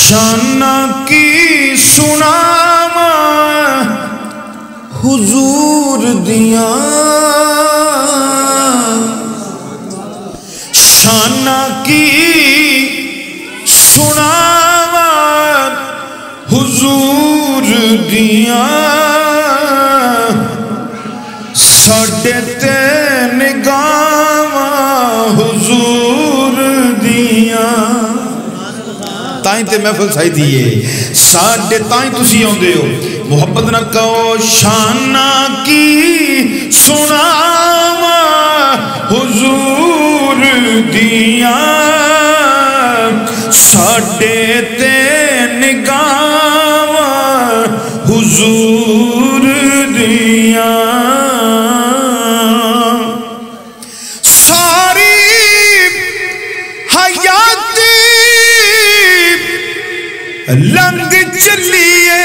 شانہ کی سناواں حضور دیاں شانہ کی سناواں حضور دیاں ساڈے تے نگاواں حضور دیاں تائیں تے محفل سائی دیئے ساڈے تائیں تسی آندے ہو محبت نہ کہو شانہ کی سناواں حضور دیاں ساڈے تے نگاواں حضور دیاں ساری حیاتی لنگ چلیے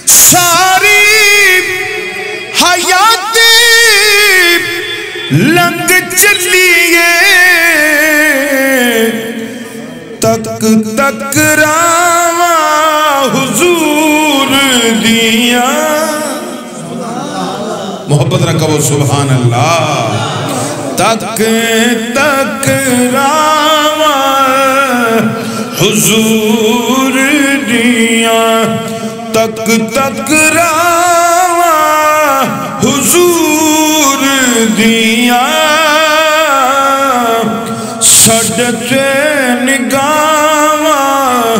ساری حیاتی لنگ چلیے تک تک راواں حضور دیاں محبت نہ کہو سبحان اللہ تک تک راواں حضور دیاں تک تک راواں حضور دیاں ساڈے نگاواں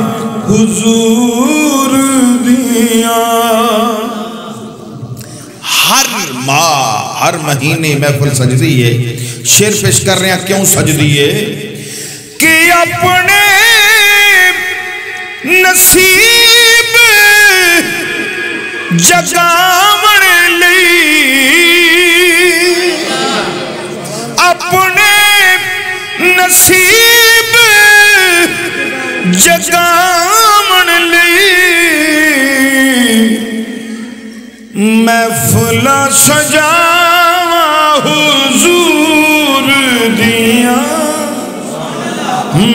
حضور دیاں ہر ماہ ہر مہینے محفل سجدی ہے شعر پیش کر رہے ہیں کیوں سجدی ہے کہ اپنے نصیب جگاون لئی اپنے نصیب جگاون لئی محفل سجاواں حضور دیاں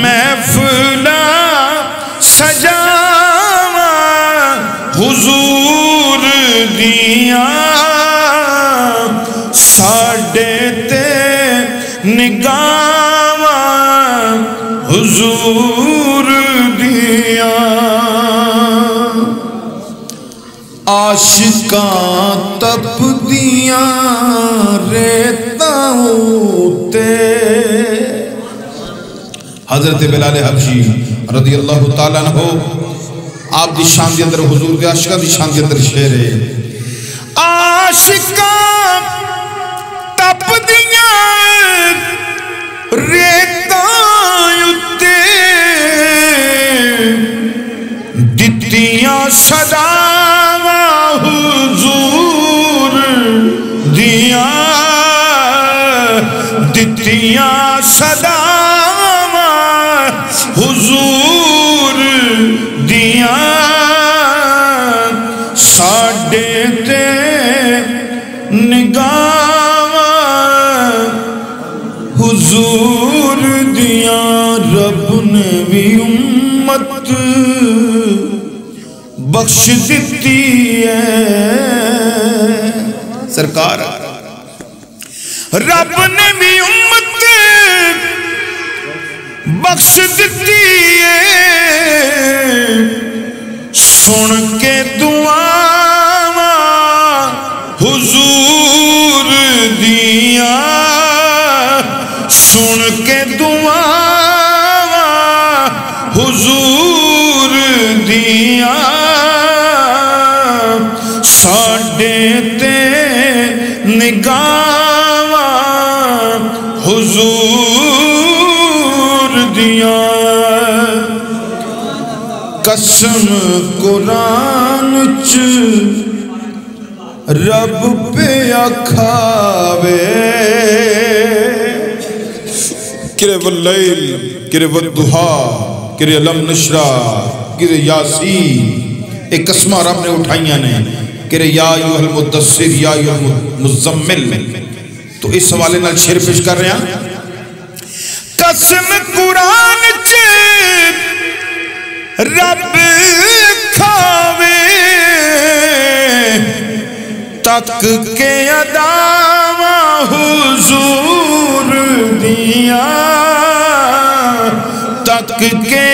محفل سجاواں حضور دیاں ساڈے تے نگاواں حضور دیاں عاشقاں تپ دیاں ریتاں تے حضرت بلال حبشی رضی اللہ تعالیٰ عنہ آپ دی شان دی اندر حضور دے عاشقاں دی شان دی اندر شعر ہے عاشقاں تپ دیاں ریتاں تے دتیاں صداواں حضور دیاں دتیاں صداواں حضور دیاں ساڈے تے نگاواں حضور دیاں رب نے بھی امت بخش دیتی ہے سرکار رب نے بھی امت بخش دیتی ہے سن کے دعاواں حضور دیاں سن کے دعاواں حضور دیاں ساڈے تے نگاواں حضور دیاں قسم قرآن چ رب پہ آکھاوے کرے واللیل کرے والضحا کرے علم نشرہ کرے یاسین ایک قسمہ رب نے اٹھائیاں نے کرے یا ایوہ المدثر یا ایوہ المزمل تو اس حوالے نال شعر پیش کر رہے ہیں قسم قرآن چ رب کھاوے تک کے اداواں حضور دیاں تک کے